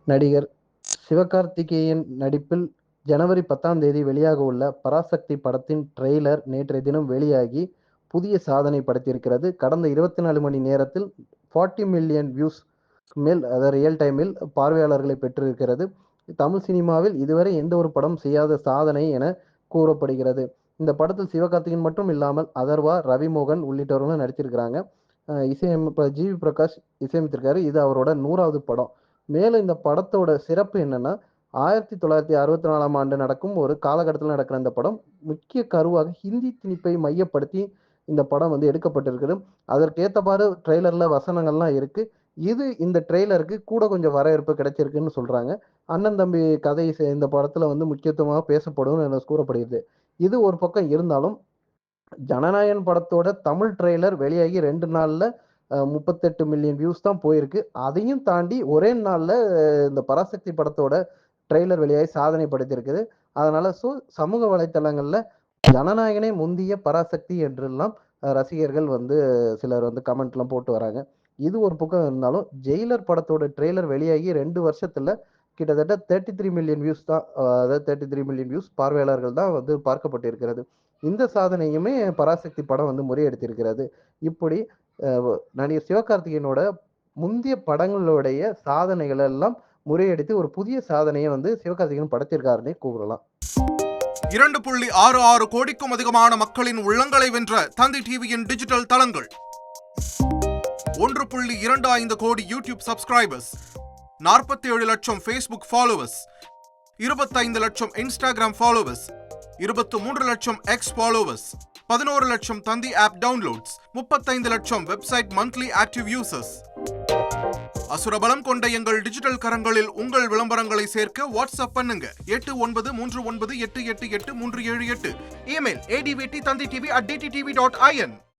நடிகர் சிவகார்த்திகேயன் நடிப்பில் ஜனவரி 10ஆம் தேதி வெளியாக உள்ள பராசக்தி படத்தின் ட்ரெய்லர் நேற்றைய தினம் வெளியாகி புதிய சாதனை படைத்திருக்கிறது. கடந்த 24 மணி நேரத்தில் 40 மில்லியன் வியூஸ் மேல், அதாவது ரியல் டைமில் பார்வையாளர்களை பெற்றிருக்கிறது. தமிழ் சினிமாவில் இதுவரை எந்த ஒரு படம் செய்யாத சாதனை என கூறப்படுகிறது. இந்த படத்தில் சிவகார்த்திகேயன் மட்டும் இல்லாமல் அதர்வா, ரவிமோகன் உள்ளிட்டவர்களும் நடித்திருக்கிறாங்க. ஜிவி பிரகாஷ் இசையமைத்திருக்காரு. இது அவரோட 100வது படம். மேலும் இந்த படத்தோட சிறப்பு என்னன்னா, 1964ஆம் ஆண்டு நடக்கும் ஒரு காலகட்டத்தில் நடக்கிற இந்த படம் முக்கிய கருவாக ஹிந்தி திணிப்பை மையப்படுத்தி இந்த படம் வந்து எடுக்கப்பட்டிருக்குது. அதற்கேற்றவாறு ட்ரெய்லர்ல வசனங்கள்லாம் இருக்கு. இந்த ட்ரெய்லருக்கு கூட கொஞ்சம் வரவேற்பு கிடைச்சிருக்குன்னு சொல்றாங்க. அண்ணன் தம்பி கதை இந்த படத்துல வந்து முக்கியத்துவமாக பேசப்படும் என கூறப்படுகிறது. இது ஒரு பக்கம் இருந்தாலும், ஜனநாயகன் படத்தோட தமிழ் ட்ரெய்லர் வெளியாகி 2 நாள்ல 38 மில்லியன் வியூஸ் தான் போயிருக்கு. அதையும் தாண்டி ஒரே நாள்ல இந்த பராசக்தி படத்தோட ட்ரெய்லர் வெளியாகி சாதனை படைத்திருக்குது. அதனால சமூக வலைத்தளங்கள்ல ஜனநாயகனே முந்திய பராசக்தி என்றெல்லாம் ரசிகர்கள் வந்து சிலர் வந்து கமெண்ட்லாம் போட்டு வராங்க. இது ஒரு பக்கம் இருந்தாலும், ஜெயிலர் படத்தோட ட்ரெய்லர் வெளியாகி 2 வருஷத்துல கிட்டத்தட்ட 33 மில்லியன் வியூஸ் தான், அதாவது 33 மில்லியன் வியூஸ் பார்வையாளர்கள் தான் வந்து பார்க்கப்பட்டிருக்கிறது. இந்த சாதனையுமே பராசக்தி படம் வந்து முறியடித்திருக்கிறது. இப்படி நடிகர் சிவகார்த்திகேயனோட முந்தைய படங்களுடைய சாதனைகள் எல்லாம் முறியடித்து ஒரு புதிய சாதனையை வந்து சிவகார்த்திகேயன் படைத்திருக்காருன்னே கூறலாம். 2.66 கோடிக்கும் அதிகமான மக்களின் உள்ளங்களை வென்ற தந்தி டிவியின் டிஜிட்டல் தளங்கள், 1.25 கோடி யூடியூப் சப்ஸ்கிரைபர்ஸ், 47 லட்சம் ஃபேஸ்புக் ஃபாலோவர்ஸ், 25 லட்சம் இன்ஸ்டாகிராம் ஃபாலோவர்ஸ், 23 லட்சம் எக்ஸ் ஃபாலோவர்ஸ், 11 லட்சம் தந்தி ஆப் டவுன்லோட்ஸ், 35 லட்சம் வெப்சைட் மந்த்லி ஆக்டிவ் யூசர்ஸ். அசுரபலம் கொண்ட எங்கள் டிஜிட்டல் கரங்களில் உங்கள் விளம்பரங்களை சேர்க்க வாட்ஸ்அப் பண்ணுங்க 8939888378. Email advttanditv@dttv.in.